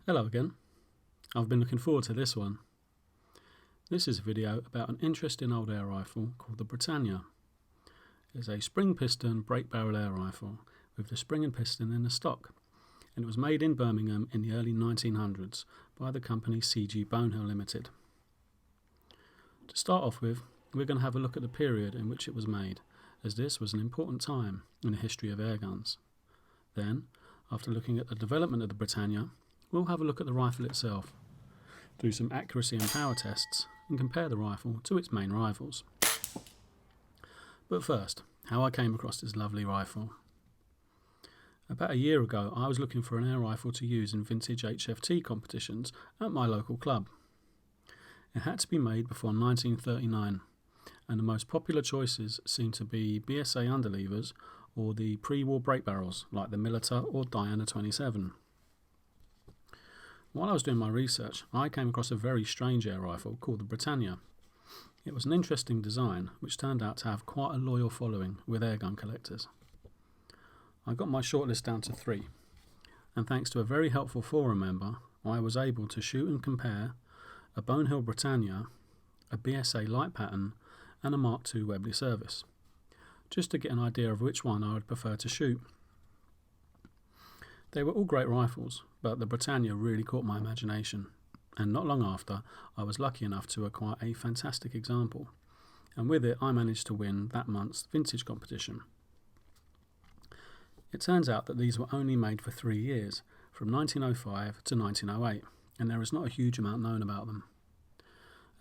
Hello again. I've been looking forward to this one. This is a video about an interesting old air rifle called the Britannia. It's a spring piston break barrel air rifle with the spring and piston in the stock, and it was made in Birmingham in the early 1900s by the company CG Bonehill Limited. To start off with, we're going to have a look at the period in which it was made, as this was an important time in the history of airguns. Then, after looking at the development of the Britannia, we'll have a look at the rifle itself, do some accuracy and power tests, and compare the rifle to its main rivals. But first, how I came across this lovely rifle. About a year ago, I was looking for an air rifle to use in vintage HFT competitions at my local club. It had to be made before 1939, and the most popular choices seemed to be BSA underlevers or the pre-war break barrels like the Milita or Diana 27. While I was doing my research, I came across a very strange air rifle called the Britannia. It was an interesting design, which turned out to have quite a loyal following with airgun collectors. I got my shortlist down to 3, and thanks to a very helpful forum member, I was able to shoot and compare a Bonehill Britannia, a BSA light pattern, and a Mark II Webley service, just to get an idea of which one I would prefer to shoot. They were all great rifles, but the Britannia really caught my imagination, and not long after I was lucky enough to acquire a fantastic example, and with it I managed to win that month's vintage competition. It turns out that these were only made for 3 years, from 1905 to 1908, and there is not a huge amount known about them.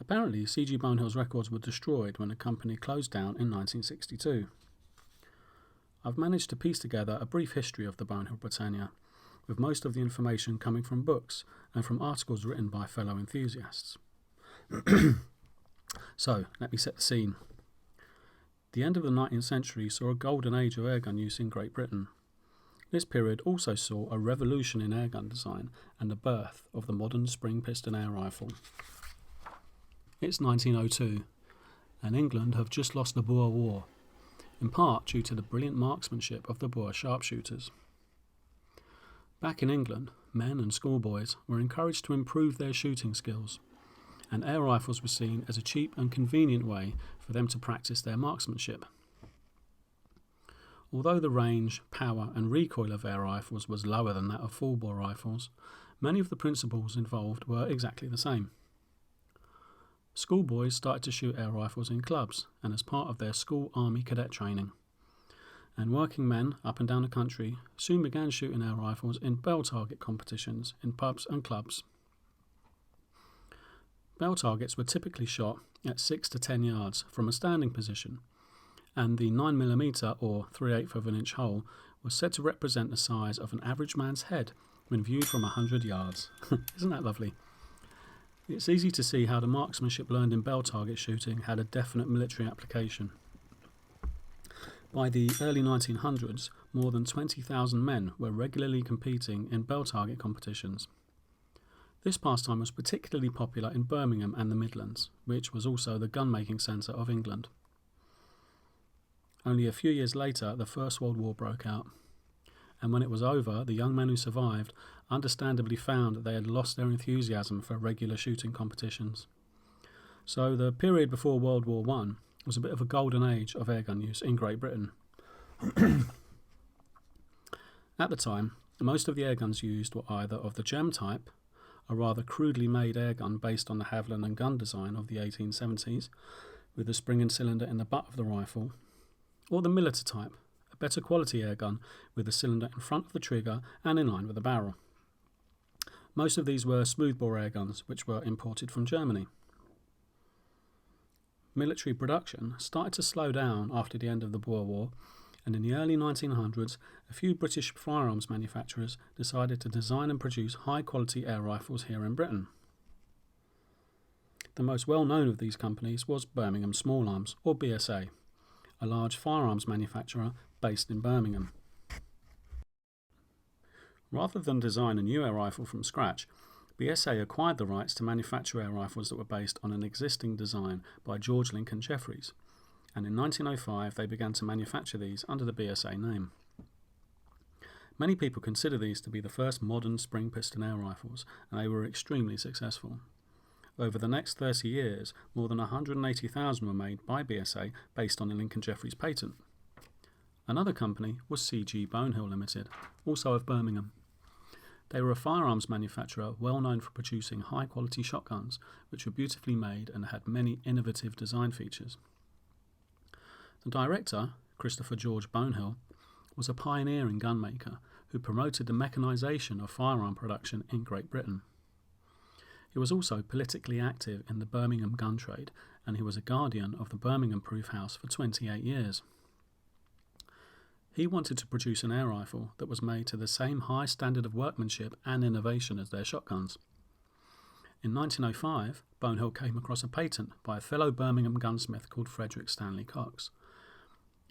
Apparently CG Bonehill's records were destroyed when the company closed down in 1962. I've managed to piece together a brief history of the Bonehill Britannia, with most of the information coming from books and from articles written by fellow enthusiasts. So, let me set the scene. The end of the 19th century saw a golden age of airgun use in Great Britain. This period also saw a revolution in airgun design and the birth of the modern spring piston air rifle. It's 1902, and England have just lost the Boer War, in part due to the brilliant marksmanship of the Boer sharpshooters. Back in England, men and schoolboys were encouraged to improve their shooting skills, and air rifles were seen as a cheap and convenient way for them to practice their marksmanship. Although the range, power and recoil of air rifles was lower than that of full-bore rifles, many of the principles involved were exactly the same. Schoolboys started to shoot air rifles in clubs and as part of their school army cadet training, and working men up and down the country soon began shooting air rifles in bell target competitions in pubs and clubs. Bell targets were typically shot at 6 to 10 yards from a standing position, and the 9mm or 3/8 of an inch hole was said to represent the size of an average man's head when viewed from 100 yards. Isn't that lovely? It's easy to see how the marksmanship learned in bell target shooting had a definite military application. By the early 1900s, more than 20,000 men were regularly competing in bell target competitions. This pastime was particularly popular in Birmingham and the Midlands, which was also the gun-making centre of England. Only a few years later, the First World War broke out, and when it was over, the young men who survived understandably found that they had lost their enthusiasm for regular shooting competitions. So the period before World War I was a bit of a golden age of airgun use in Great Britain. At the time, most of the airguns used were either of the gem type, a rather crudely made airgun based on the Havilland and gun design of the 1870s, with the spring and cylinder in the butt of the rifle, or the Milita type, a better quality airgun with the cylinder in front of the trigger and in line with the barrel. Most of these were smoothbore airguns, which were imported from Germany. Military production started to slow down after the end of the Boer War, and in the early 1900s, a few British firearms manufacturers decided to design and produce high-quality air rifles here in Britain. The most well-known of these companies was Birmingham Small Arms, or BSA, a large firearms manufacturer based in Birmingham. Rather than design a new air rifle from scratch, BSA acquired the rights to manufacture air rifles that were based on an existing design by George Lincoln Jeffreys, and in 1905 they began to manufacture these under the BSA name. Many people consider these to be the first modern spring piston air rifles, and they were extremely successful. Over the next 30 years, more than 180,000 were made by BSA based on a Lincoln Jeffries patent. Another company was CG Bonehill Limited, also of Birmingham. They were a firearms manufacturer well known for producing high-quality shotguns, which were beautifully made and had many innovative design features. The director, Christopher George Bonehill, was a pioneering gunmaker who promoted the mechanisation of firearm production in Great Britain. He was also politically active in the Birmingham gun trade, and he was a guardian of the Birmingham Proof House for 28 years. He wanted to produce an air rifle that was made to the same high standard of workmanship and innovation as their shotguns. In 1905, Bonehill came across a patent by a fellow Birmingham gunsmith called Frederick Stanley Cox.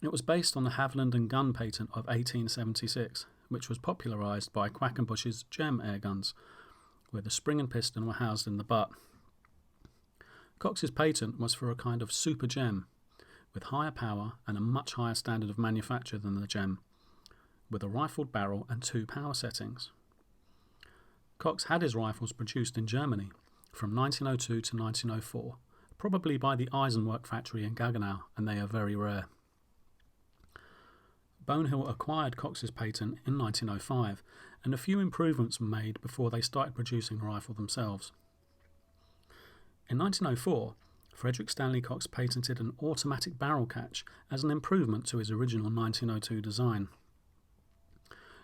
It was based on the Haviland and Gunn patent of 1876, which was popularised by Quackenbush's gem airguns, where the spring and piston were housed in the butt. Cox's patent was for a kind of super gem, with higher power and a much higher standard of manufacture than the gem, with a rifled barrel and 2 power settings. Cox had his rifles produced in Germany from 1902 to 1904, probably by the Eisenwerk factory in Gaggenau, and they are very rare. Bonehill acquired Cox's patent in 1905, and a few improvements were made before they started producing a rifle themselves. In 1904, Frederick Stanley Cox patented an automatic barrel catch as an improvement to his original 1902 design.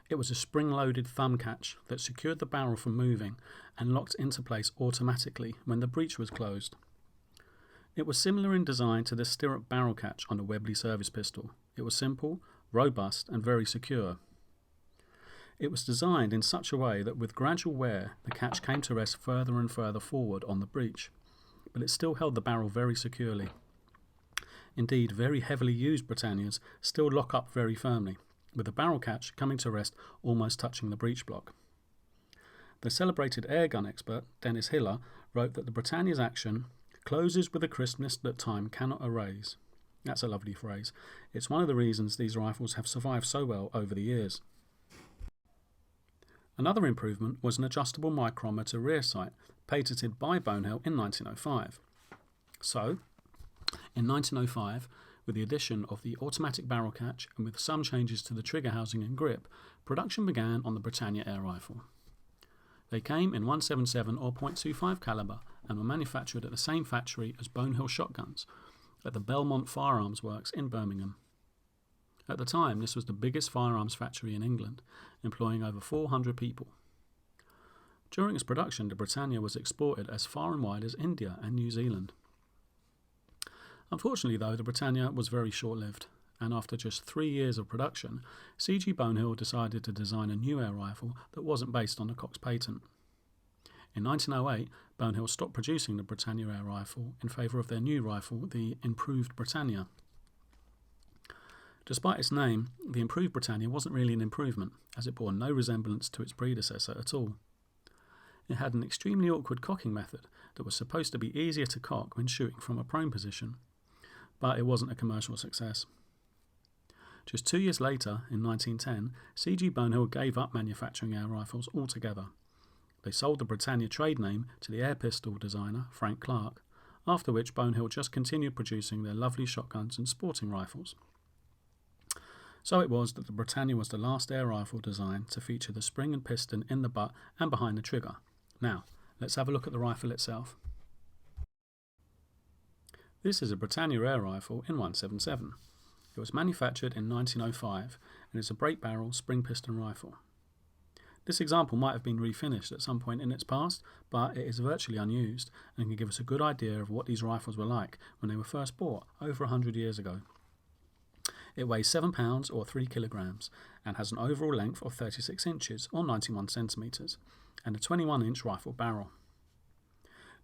It was a spring-loaded thumb catch that secured the barrel from moving and locked into place automatically when the breech was closed. It was similar in design to the stirrup barrel catch on a Webley service pistol. It was simple, robust and very secure. It was designed in such a way that with gradual wear the catch came to rest further and further forward on the breech, but it still held the barrel very securely. Indeed, very heavily used Britannias still lock up very firmly, with the barrel catch coming to rest almost touching the breech block. The celebrated airgun expert, Dennis Hiller, wrote that the Britannia's action closes with a crispness that time cannot erase. That's a lovely phrase. It's one of the reasons these rifles have survived so well over the years. Another improvement was an adjustable micrometer rear sight, patented by Bonehill in 1905. So, in 1905, with the addition of the automatic barrel catch and with some changes to the trigger housing and grip, production began on the Britannia Air Rifle. They came in 177 or .25 caliber and were manufactured at the same factory as Bonehill shotguns, at the Belmont Firearms Works in Birmingham. At the time, this was the biggest firearms factory in England, employing over 400 people. During its production, the Britannia was exported as far and wide as India and New Zealand. Unfortunately, though, the Britannia was very short-lived, and after just 3 years of production, CG Bonehill decided to design a new air rifle that wasn't based on the Cox patent. In 1908, Bonehill stopped producing the Britannia Air Rifle in favour of their new rifle, the Improved Britannia. Despite its name, the Improved Britannia wasn't really an improvement, as it bore no resemblance to its predecessor at all. It had an extremely awkward cocking method that was supposed to be easier to cock when shooting from a prone position, but it wasn't a commercial success. Just 2 years later, in 1910, CG Bonehill gave up manufacturing air rifles altogether. They sold the Britannia trade name to the air pistol designer Frank Clark, after which Bonehill just continued producing their lovely shotguns and sporting rifles. So it was that the Britannia was the last air rifle designed to feature the spring and piston in the butt and behind the trigger. Now, let's have a look at the rifle itself. This is a Britannia Air Rifle in 177. It was manufactured in 1905 and is a break barrel spring piston rifle. This example might have been refinished at some point in its past, but it is virtually unused and can give us a good idea of what these rifles were like when they were first bought over 100 years ago. It weighs 7 pounds or 3 kilograms and has an overall length of 36 inches or 91 centimetres and a 21-inch rifle barrel.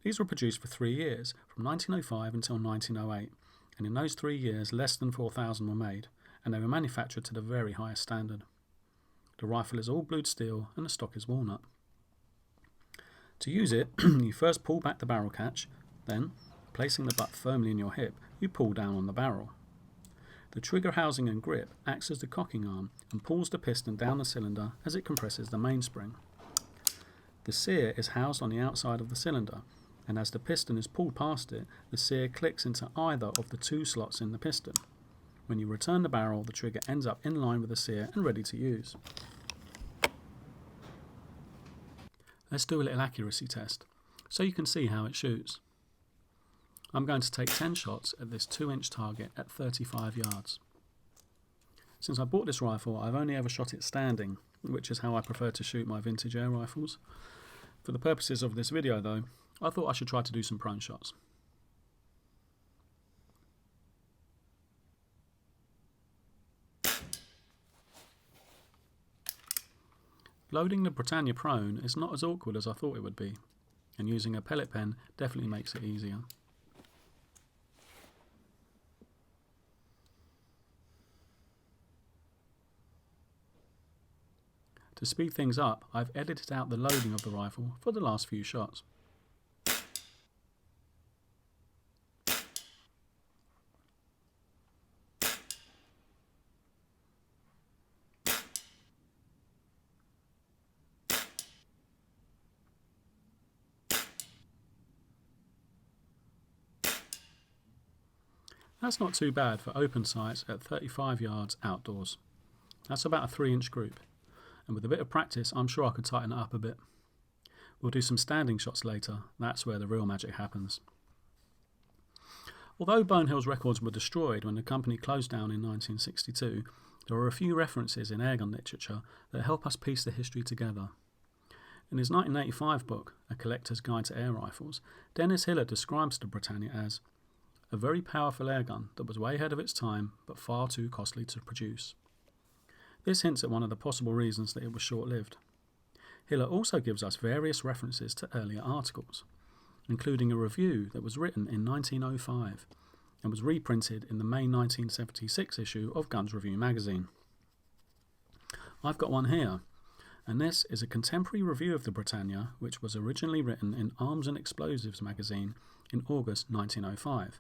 These were produced for 3 years, from 1905 until 1908, and in those 3 years less than 4,000 were made, and they were manufactured to the very highest standard. The rifle is all blued steel and the stock is walnut. To use it, you first pull back the barrel catch, then, placing the butt firmly in your hip, you pull down on the barrel. The trigger housing and grip acts as the cocking arm and pulls the piston down the cylinder as it compresses the mainspring. The sear is housed on the outside of the cylinder, and as the piston is pulled past it, the sear clicks into either of the two slots in the piston. When you return the barrel, the trigger ends up in line with the sear and ready to use. Let's do a little accuracy test, so you can see how it shoots. I'm going to take 10 shots at this 2-inch target at 35 yards. Since I bought this rifle, I've only ever shot it standing, which is how I prefer to shoot my vintage air rifles. For the purposes of this video though, I thought I should try to do some prone shots. Loading the Britannia prone is not as awkward as I thought it would be, and using a pellet pen definitely makes it easier. To speed things up, I've edited out the loading of the rifle for the last few shots. That's not too bad for open sights at 35 yards outdoors. That's about a 3-inch group, and with a bit of practice I'm sure I could tighten it up a bit. We'll do some standing shots later, that's where the real magic happens. Although Bonehill's records were destroyed when the company closed down in 1962, there are a few references in airgun literature that help us piece the history together. In his 1985 book, A Collector's Guide to Air Rifles, Dennis Hiller describes the Britannia as a very powerful airgun that was way ahead of its time but far too costly to produce. This hints at one of the possible reasons that it was short-lived. Hiller also gives us various references to earlier articles, including a review that was written in 1905 and was reprinted in the May 1976 issue of Guns Review magazine. I've got one here, and this is a contemporary review of the Britannia which was originally written in Arms and Explosives magazine in August 1905.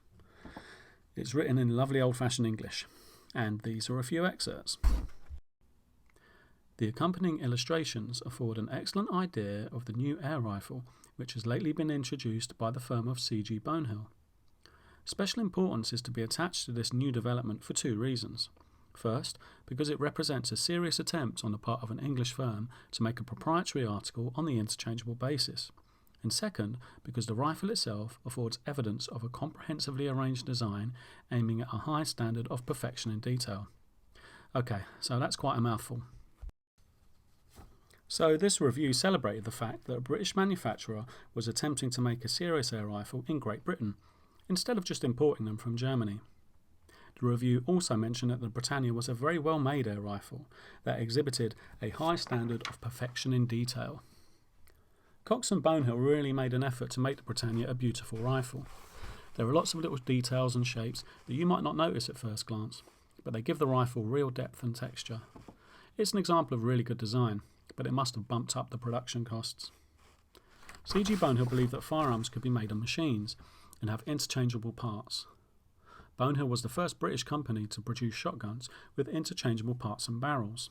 It's written in lovely old-fashioned English, and these are a few excerpts. The accompanying illustrations afford an excellent idea of the new air rifle which has lately been introduced by the firm of C.G. Bonehill. Special importance is to be attached to this new development for two reasons. First, because it represents a serious attempt on the part of an English firm to make a proprietary article on the interchangeable basis. And second, because the rifle itself affords evidence of a comprehensively arranged design aiming at a high standard of perfection in detail. Okay, so that's quite a mouthful. So this review celebrated the fact that a British manufacturer was attempting to make a serious air rifle in Great Britain, instead of just importing them from Germany. The review also mentioned that the Britannia was a very well made air rifle that exhibited a high standard of perfection in detail. Cox and Bonehill really made an effort to make the Britannia a beautiful rifle. There are lots of little details and shapes that you might not notice at first glance, but they give the rifle real depth and texture. It's an example of really good design, but it must have bumped up the production costs. C.G. Bonehill believed that firearms could be made on machines and have interchangeable parts. Bonehill was the first British company to produce shotguns with interchangeable parts and barrels.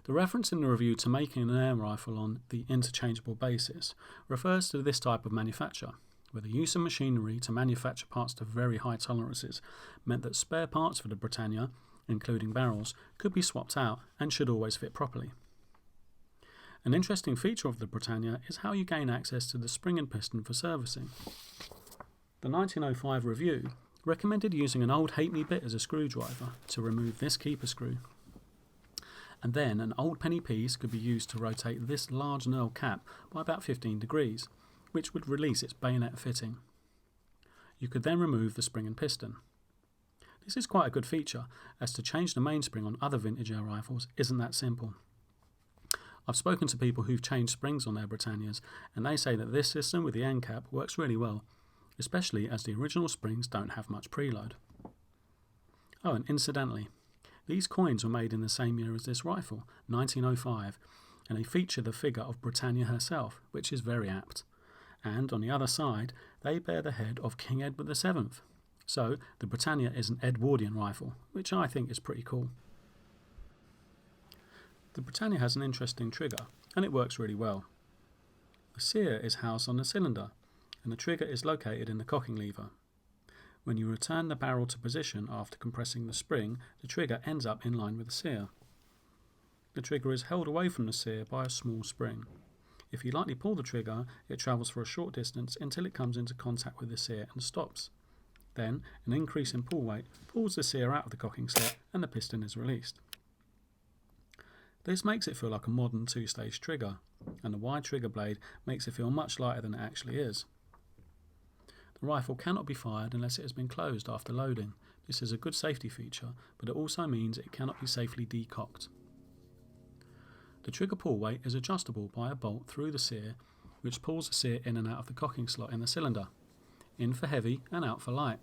The reference in the review to making an air rifle on the interchangeable basis refers to this type of manufacture, where the use of machinery to manufacture parts to very high tolerances meant that spare parts for the Britannia, including barrels, could be swapped out and should always fit properly. An interesting feature of the Britannia is how you gain access to the spring and piston for servicing. The 1905 review recommended using an old halfpenny bit as a screwdriver to remove this keeper screw. And then an old penny piece could be used to rotate this large knurl cap by about 15 degrees, which would release its bayonet fitting. You could then remove the spring and piston. This is quite a good feature, as to change the mainspring on other vintage air rifles isn't that simple. I've spoken to people who've changed springs on their Britannias, and they say that this system with the end cap works really well, especially as the original springs don't have much preload. Oh, and incidentally, these coins were made in the same year as this rifle, 1905, and they feature the figure of Britannia herself, which is very apt. And on the other side, they bear the head of King Edward VII. So the Britannia is an Edwardian rifle, which I think is pretty cool. The Britannia has an interesting trigger, and it works really well. The sear is housed on the cylinder, and the trigger is located in the cocking lever. When you return the barrel to position after compressing the spring, the trigger ends up in line with the sear. The trigger is held away from the sear by a small spring. If you lightly pull the trigger, it travels for a short distance until it comes into contact with the sear and stops. Then, an increase in pull weight pulls the sear out of the cocking slot and the piston is released. This makes it feel like a modern two-stage trigger, and the wide trigger blade makes it feel much lighter than it actually is. The rifle cannot be fired unless it has been closed after loading. This is a good safety feature, but it also means it cannot be safely decocked. The trigger pull weight is adjustable by a bolt through the sear, which pulls the sear in and out of the cocking slot in the cylinder, in for heavy and out for light.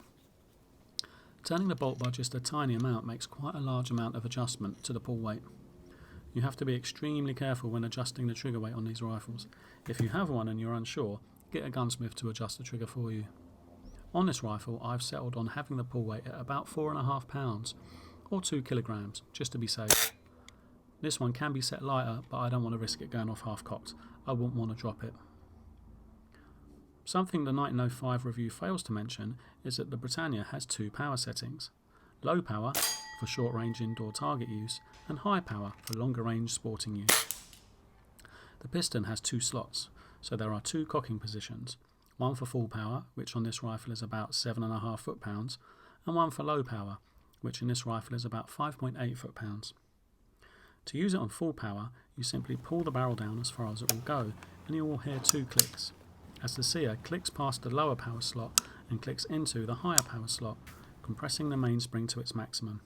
Turning the bolt by just a tiny amount makes quite a large amount of adjustment to the pull weight. You have to be extremely careful when adjusting the trigger weight on these rifles. If you have one and you're unsure, get a gunsmith to adjust the trigger for you. On this rifle, I've settled on having the pull weight at about 4.5 pounds or 2 kilograms, just to be safe. This one can be set lighter, but I don't want to risk it going off half-cocked. I wouldn't want to drop it. Something the 1905 review fails to mention is that the Britannia has two power settings: low power for short-range indoor target use and high power for longer-range sporting use. The piston has two slots, so there are two cocking positions, one for full power, which on this rifle is about 7.5 foot-pounds, and one for low power, which in this rifle is about 5.8 foot-pounds. To use it on full power, you simply pull the barrel down as far as it will go, and you will hear two clicks, as the sear clicks past the lower power slot and clicks into the higher power slot, compressing the mainspring to its maximum.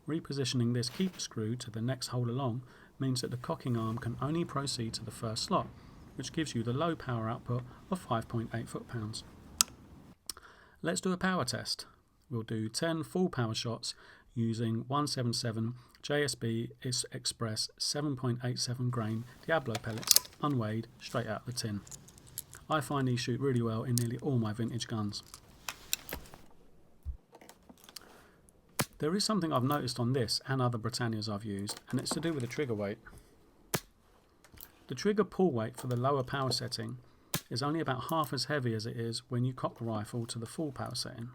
Repositioning this keeper screw to the next hole along means that the cocking arm can only proceed to the first slot, which gives you the low power output of 5.8 foot-pounds. Let's do a power test. We'll do 10 full power shots using 177 JSB Express 7.87 grain Diablo pellets, unweighed, straight out of the tin. I find these shoot really well in nearly all my vintage guns. There is something I've noticed on this and other Britannias I've used, and it's to do with the trigger weight. The trigger pull weight for the lower power setting is only about half as heavy as it is when you cock the rifle to the full power setting.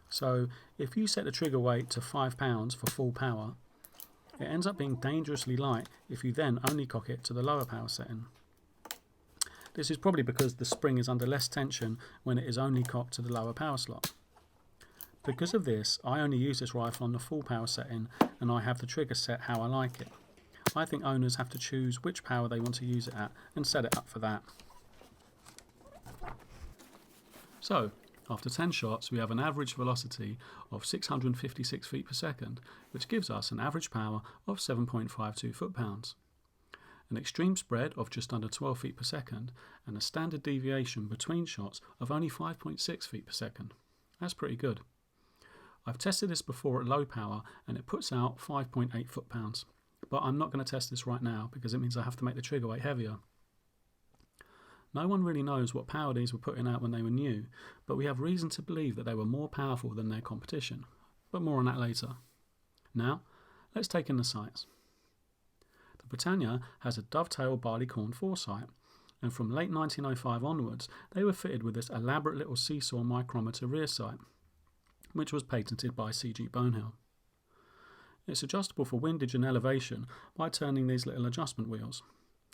So if you set the trigger weight to 5 pounds for full power, it ends up being dangerously light if you then only cock it to the lower power setting. This is probably because the spring is under less tension when it is only cocked to the lower power slot. Because of this, I only use this rifle on the full power setting, and I have the trigger set how I like it. I think owners have to choose which power they want to use it at and set it up for that. So, after 10 shots, we have an average velocity of 656 feet per second, which gives us an average power of 7.52 foot-pounds, an extreme spread of just under 12 feet per second, and a standard deviation between shots of only 5.6 feet per second. That's pretty good. I've tested this before at low power, and it puts out 5.8 foot-pounds, but I'm not going to test this right now because it means I have to make the trigger weight heavier. No one really knows what power these were putting out when they were new, but we have reason to believe that they were more powerful than their competition, but more on that later. Now, let's take in the sights. The Britannia has a dovetail barleycorn foresight, and from late 1905 onwards they were fitted with this elaborate little seesaw micrometer rear sight, which was patented by C.G. Bonehill. It's adjustable for windage and elevation by turning these little adjustment wheels,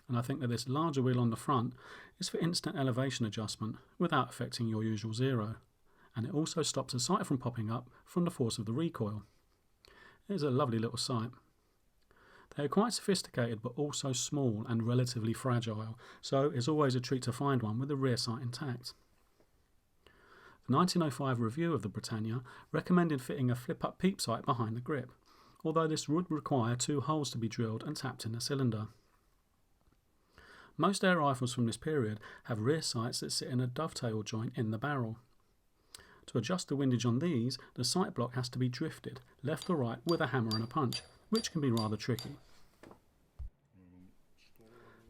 and I think that this larger wheel on the front is for instant elevation adjustment without affecting your usual zero, and it also stops the sight from popping up from the force of the recoil. It is a lovely little sight. They are quite sophisticated but also small and relatively fragile, so it's always a treat to find one with the rear sight intact. The 1905 review of the Britannia recommended fitting a flip-up peep sight behind the grip, although this would require 2 holes to be drilled and tapped in the cylinder. Most air rifles from this period have rear sights that sit in a dovetail joint in the barrel. To adjust the windage on these, the sight block has to be drifted left or right with a hammer and a punch, which can be rather tricky.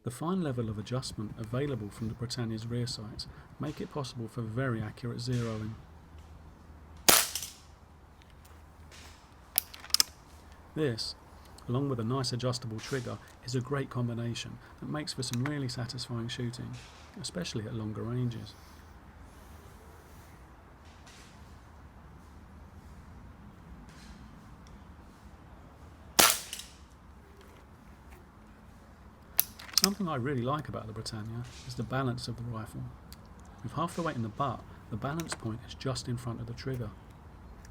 The fine level of adjustment available from the Britannia's rear sights make it possible for very accurate zeroing. This, along with a nice adjustable trigger, is a great combination that makes for some really satisfying shooting, especially at longer ranges. Something I really like about the Britannia is the balance of the rifle. With half the weight in the butt, the balance point is just in front of the trigger.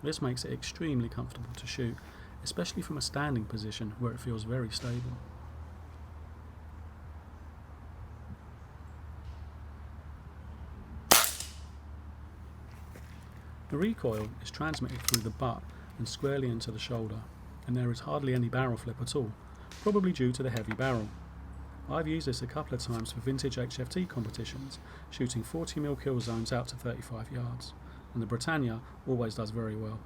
This makes it extremely comfortable to shoot, especially from a standing position where it feels very stable. The recoil is transmitted through the butt and squarely into the shoulder, and there is hardly any barrel flip at all, probably due to the heavy barrel. I've used this a couple of times for vintage HFT competitions, shooting 40mm kill zones out to 35 yards, and the Britannia always does very well.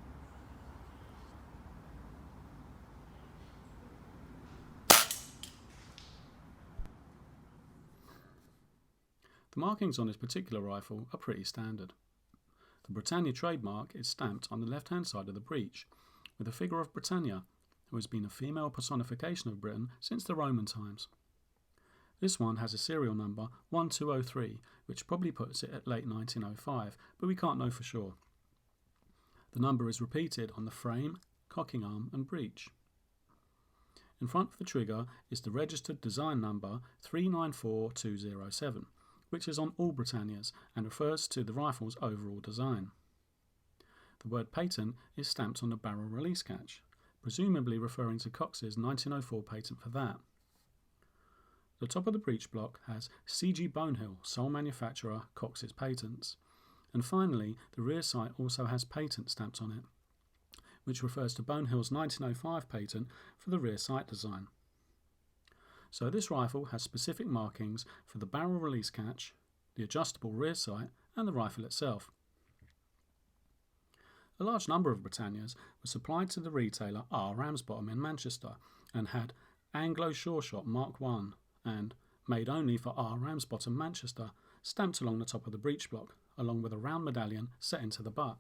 The markings on this particular rifle are pretty standard. The Britannia trademark is stamped on the left-hand side of the breech, with a figure of Britannia, who has been a female personification of Britain since the Roman times. This one has a serial number 1203, which probably puts it at late 1905, but we can't know for sure. The number is repeated on the frame, cocking arm and breech. In front of the trigger is the registered design number 394207, which is on all Britannias and refers to the rifle's overall design. The word patent is stamped on the barrel release catch, presumably referring to Cox's 1904 patent for that. The top of the breech block has CG Bonehill, sole manufacturer, Cox's patents. And finally, the rear sight also has patent stamped on it, which refers to Bonehill's 1905 patent for the rear sight design. So this rifle has specific markings for the barrel release catch, the adjustable rear sight, and the rifle itself. A large number of Britannias were supplied to the retailer R. Ramsbottom in Manchester and had Anglo Sure Shot Mark I and Made Only for R. Ramsbottom Manchester stamped along the top of the breech block, along with a round medallion set into the butt.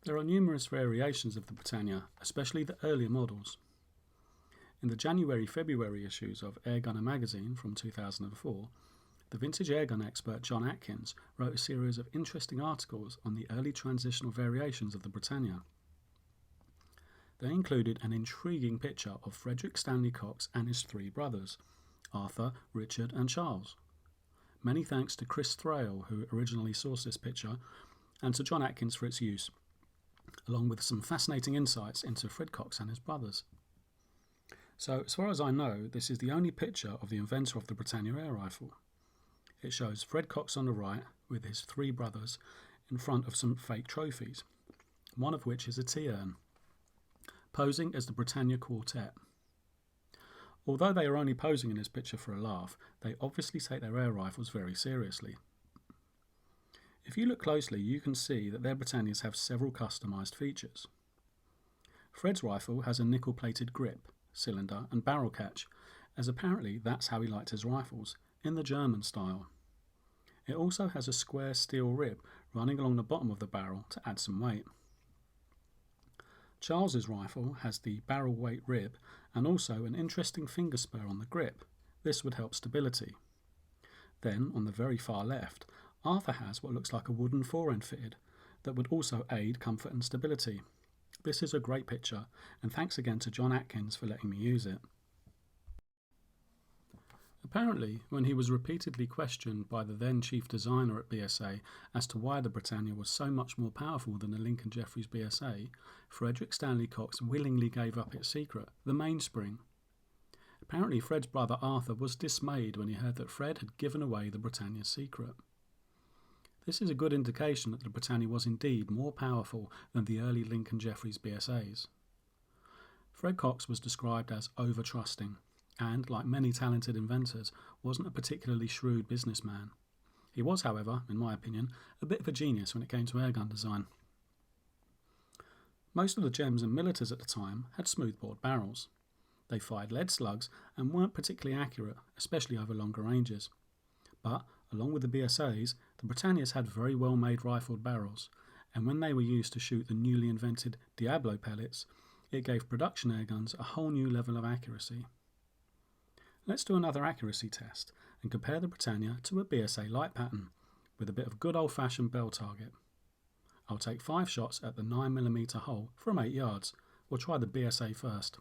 There are numerous variations of the Britannia, especially the earlier models. In the January-February issues of Airgunner magazine from 2004, the vintage airgun expert John Atkins wrote a series of interesting articles on the early transitional variations of the Britannia. They included an intriguing picture of Frederick Stanley Cox and his three brothers, Arthur, Richard and Charles. Many thanks to Chris Thrale, who originally sourced this picture, and to John Atkins for its use, along with some fascinating insights into Fred Cox and his brothers. So, as far as I know, this is the only picture of the inventor of the Britannia Air Rifle. It shows Fred Cox on the right with his three brothers in front of some fake trophies, one of which is a tea urn, posing as the Britannia Quartet. Although they are only posing in this picture for a laugh, they obviously take their air rifles very seriously. If you look closely, you can see that their Britannias have several customised features. Fred's rifle has a nickel-plated grip, cylinder and barrel catch, as apparently that's how he liked his rifles, in the German style. It also has a square steel rib running along the bottom of the barrel to add some weight. Charles's rifle has the barrel weight rib and also an interesting finger spur on the grip. This would help stability. Then, on the very far left, Arthur has what looks like a wooden fore-end fitted that would also aid comfort and stability. This is a great picture, and thanks again to John Atkins for letting me use it. Apparently, when he was repeatedly questioned by the then chief designer at BSA as to why the Britannia was so much more powerful than the Lincoln Jeffries BSA, Frederick Stanley Cox willingly gave up its secret, the mainspring. Apparently, Fred's brother Arthur was dismayed when he heard that Fred had given away the Britannia's secret. This is a good indication that the Britannia was indeed more powerful than the early Lincoln Jeffries BSAs. Fred Cox was described as over-trusting, and, like many talented inventors, wasn't a particularly shrewd businessman. He was, however, in my opinion, a bit of a genius when it came to airgun design. Most of the gems and militars at the time had smoothbore barrels. They fired lead slugs and weren't particularly accurate, especially over longer ranges. But, along with the BSAs, the Britannias had very well-made rifled barrels, and when they were used to shoot the newly invented Diablo pellets, It gave production airguns a whole new level of accuracy. Let's do another accuracy test and compare the Britannia to a BSA light pattern with a bit of good old-fashioned bell target. I'll take 5 shots at the 9mm hole from 8 yards. We'll try the BSA first.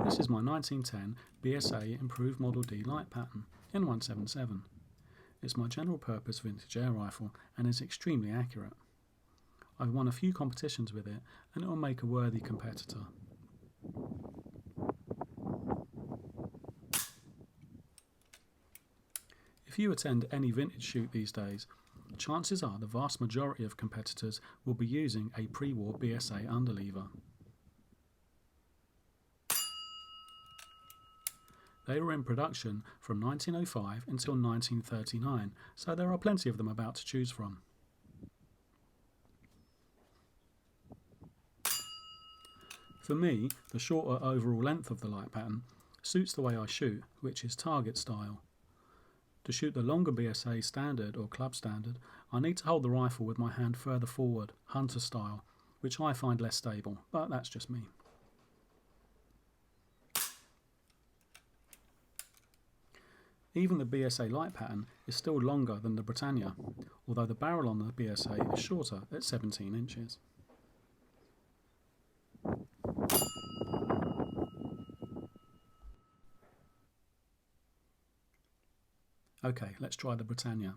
This is my 1910 BSA Improved Model D light pattern in 177. It's my general purpose vintage air rifle and is extremely accurate. I've won a few competitions with it and it will make a worthy competitor. If you attend any vintage shoot these days, chances are the vast majority of competitors will be using a pre-war BSA underlever. They were in production from 1905 until 1939, so there are plenty of them about to choose from. For me, the shorter overall length of the light pattern suits the way I shoot, which is target style. To shoot the longer BSA standard or club standard, I need to hold the rifle with my hand further forward, hunter style, which I find less stable, but that's just me. Even the BSA light pattern is still longer than the Britannia, although the barrel on the BSA is shorter at 17 inches. Okay, let's try the Britannia.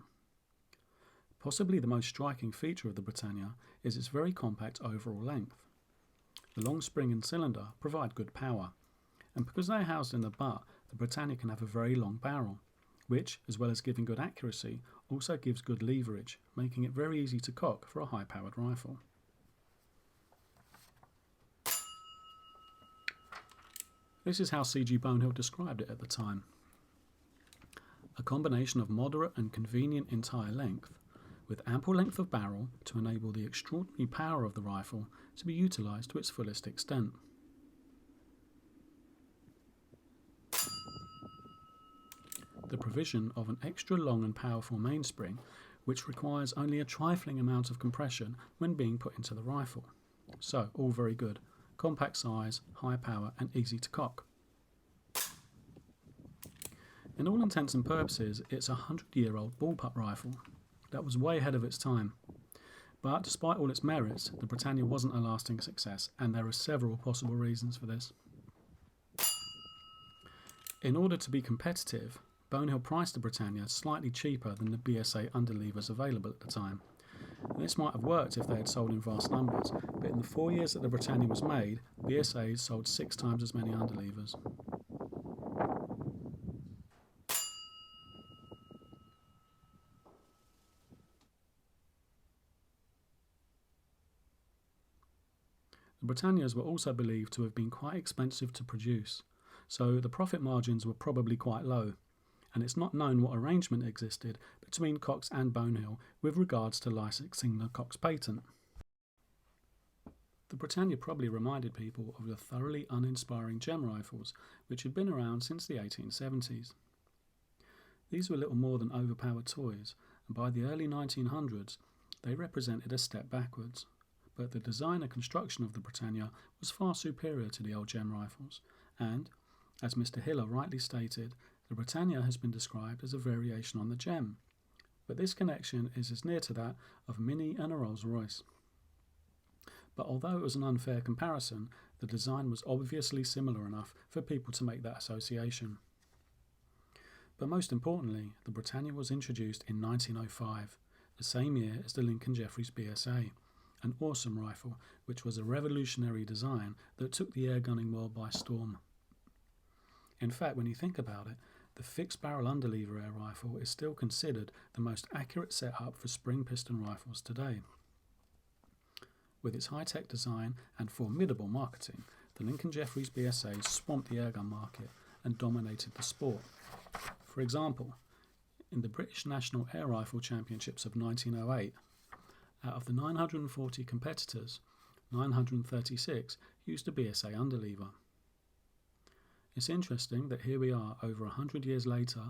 Possibly the most striking feature of the Britannia is its very compact overall length. The long spring and cylinder provide good power, and because they are housed in the butt, the Britannia can have a very long barrel, which, as well as giving good accuracy, also gives good leverage, making it very easy to cock for a high-powered rifle. This is how CG Bonehill described it at the time. A combination of moderate and convenient entire length, with ample length of barrel to enable the extraordinary power of the rifle to be utilised to its fullest extent. The provision of an extra long and powerful mainspring, which requires only a trifling amount of compression when being put into the rifle. So, all very good. Compact size, high power and easy to cock. In all intents and purposes, it's a 100-year-old bullpup rifle. That was way ahead of its time. But despite all its merits, the Britannia wasn't a lasting success, and there are several possible reasons for this. In order to be competitive, Bonehill priced the Britannia slightly cheaper than the BSA underlevers available at the time. This might have worked if they had sold in vast numbers, but in the 4 years that the Britannia was made, BSAs sold 6 times as many underlevers. The Britannias were also believed to have been quite expensive to produce, so the profit margins were probably quite low, and it's not known what arrangement existed between Cox and Bonehill with regards to licensing the Cox patent. The Britannia probably reminded people of the thoroughly uninspiring gem rifles which had been around since the 1870s. These were little more than overpowered toys, and by the early 1900s they represented a step backwards. But the design and construction of the Britannia was far superior to the old gem rifles, and, as Mr. Hiller rightly stated, the Britannia has been described as a variation on the gem, but this connection is as near to that of a Mini and a Rolls-Royce. But although it was an unfair comparison, the design was obviously similar enough for people to make that association. But most importantly, the Britannia was introduced in 1905, the same year as the Lincoln Jeffries BSA, an awesome rifle which was a revolutionary design that took the airgunning world by storm. In fact, when you think about it, the fixed barrel underlever air rifle is still considered the most accurate setup for spring piston rifles today. With its high-tech design and formidable marketing, the Lincoln Jeffries BSA swamped the airgun market and dominated the sport. For example, in the British National Air Rifle Championships of 1908, out of the 940 competitors, 936 used a BSA underlever. It's interesting that here we are over 100 years later,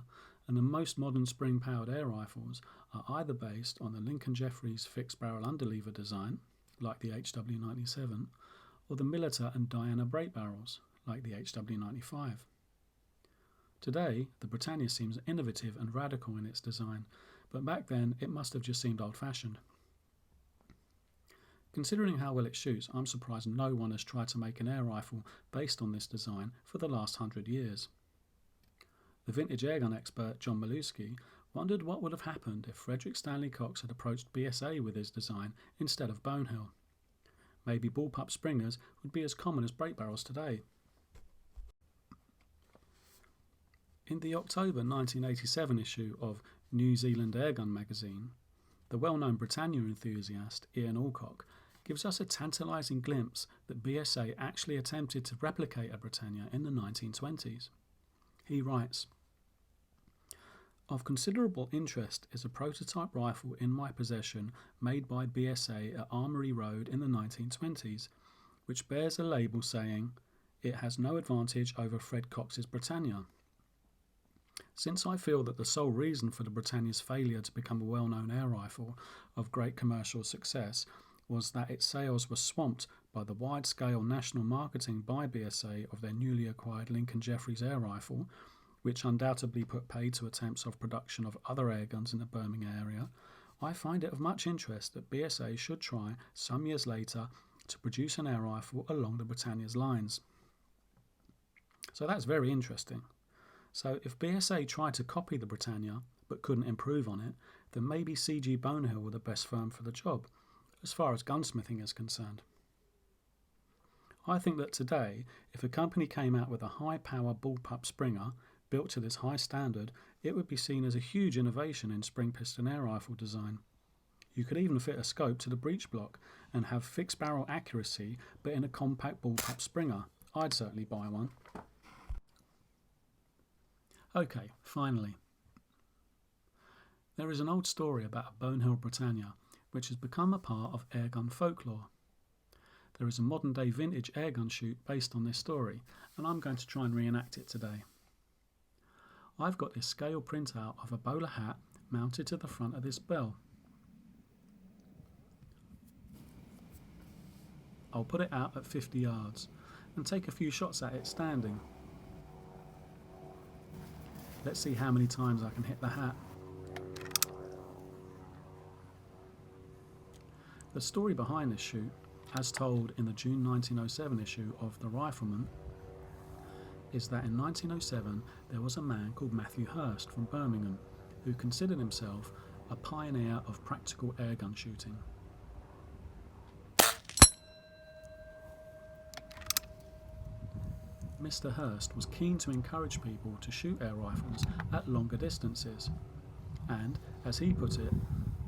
and the most modern spring-powered air rifles are either based on the Lincoln Jeffries fixed barrel underlever design, like the HW97, or the Militer and Diana break barrels, like the HW95. Today, the Britannia seems innovative and radical in its design, but back then it must have just seemed old-fashioned. Considering how well it shoots, I'm surprised no one has tried to make an air rifle based on this design for the last 100 years. The vintage airgun expert John Maluski wondered what would have happened if Frederick Stanley Cox had approached BSA with his design instead of Bonehill. Maybe bullpup springers would be as common as break barrels today. In the October 1987 issue of New Zealand Airgun magazine, the well-known Britannia enthusiast Ian Alcock gives us a tantalising glimpse that BSA actually attempted to replicate a Britannia in the 1920s. He writes, "Of considerable interest is a prototype rifle in my possession made by BSA at Armoury Road in the 1920s, which bears a label saying, 'It has no advantage over Fred Cox's Britannia.' Since I feel that the sole reason for the Britannia's failure to become a well-known air rifle of great commercial success was that its sales were swamped by the wide-scale national marketing by BSA of their newly acquired Lincoln Jeffries air rifle, which undoubtedly put paid to attempts of production of other airguns in the Birmingham area, I find it of much interest that BSA should try, some years later, to produce an air rifle along the Britannia's lines." So that's very interesting. So if BSA tried to copy the Britannia but couldn't improve on it, then maybe CG Bonehill were the best firm for the job, as far as gunsmithing is concerned. I think that today, if a company came out with a high-power bullpup springer built to this high standard, it would be seen as a huge innovation in spring piston air rifle design. You could even fit a scope to the breech block and have fixed barrel accuracy but in a compact bullpup springer. I'd certainly buy one. Okay, finally. There is an old story about a Bonehill Britannia which has become a part of airgun folklore. There is a modern-day vintage airgun shoot based on this story, and I'm going to try and reenact it today. I've got this scale printout of a bowler hat mounted to the front of this bell. I'll put it out at 50 yards and take a few shots at it standing. Let's see how many times I can hit the hat. The story behind this shoot, as told in the June 1907 issue of The Rifleman, is that in 1907 there was a man called Matthew Hurst from Birmingham who considered himself a pioneer of practical airgun shooting. Mr. Hurst was keen to encourage people to shoot air rifles at longer distances, and, as he put it,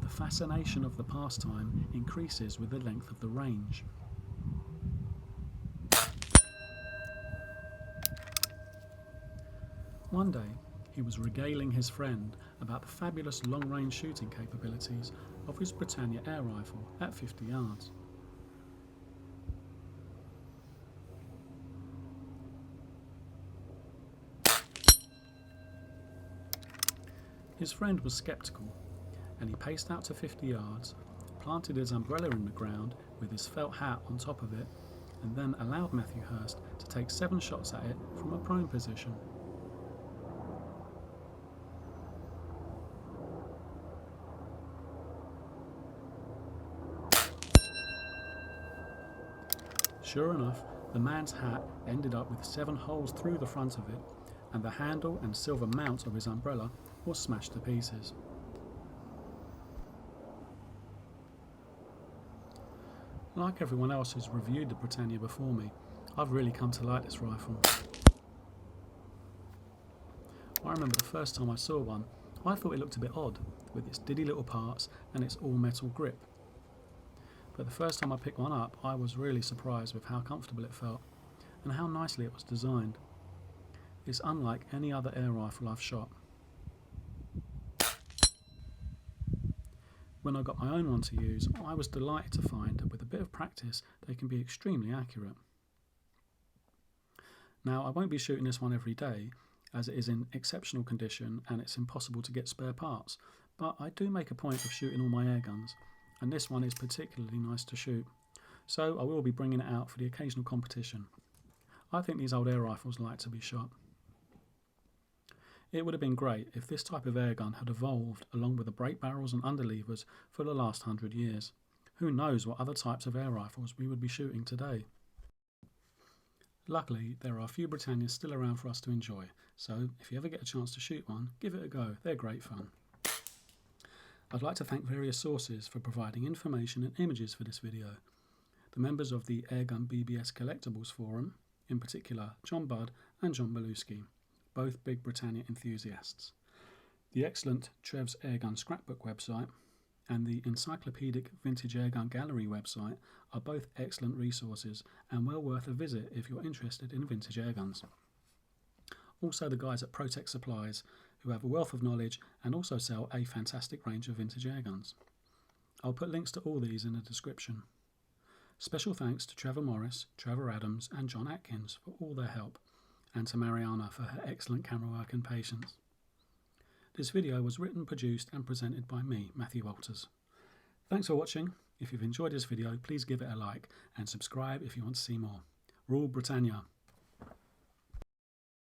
the fascination of the pastime increases with the length of the range. One day, he was regaling his friend about the fabulous long-range shooting capabilities of his Britannia Air Rifle at 50 yards. His friend was sceptical, and he paced out to 50 yards, planted his umbrella in the ground with his felt hat on top of it, and then allowed Matthew Hurst to take 7 shots at it from a prone position. Sure enough, the man's hat ended up with 7 holes through the front of it, and the handle and silver mount of his umbrella was smashed to pieces. Like everyone else who's reviewed the Britannia before me, I've really come to like this rifle. I remember the first time I saw one, I thought it looked a bit odd, with its diddy little parts and its all-metal grip. But the first time I picked one up, I was really surprised with how comfortable it felt, and how nicely it was designed. It's unlike any other air rifle I've shot. When I got my own one to use, I was delighted to find that with a bit of practice they can be extremely accurate. Now, I won't be shooting this one every day, as it is in exceptional condition and it's impossible to get spare parts, but I do make a point of shooting all my airguns, and this one is particularly nice to shoot, so I will be bringing it out for the occasional competition. I think these old air rifles like to be shot. It would have been great if this type of airgun had evolved along with the brake barrels and underlevers for the last 100 years. Who knows what other types of air rifles we would be shooting today. Luckily, there are a few Britannias still around for us to enjoy, so if you ever get a chance to shoot one, give it a go, they're great fun. I'd like to thank various sources for providing information and images for this video. The members of the Airgun BBS Collectibles Forum, in particular John Budd and John Beluski, both big Britannia enthusiasts. The excellent Trev's Airgun Scrapbook website and the Encyclopedic Vintage Airgun Gallery website are both excellent resources and well worth a visit if you're interested in vintage airguns. Also the guys at Protect Supplies, who have a wealth of knowledge and also sell a fantastic range of vintage airguns. I'll put links to all these in the description. Special thanks to Trevor Morris, Trevor Adams and John Atkins for all their help, and to Mariana for her excellent camera work and patience. This video was written, produced and presented by me, Matthew Walters. Thanks for watching. If you've enjoyed this video, please give it a like and subscribe if you want to see more. Rule Britannia!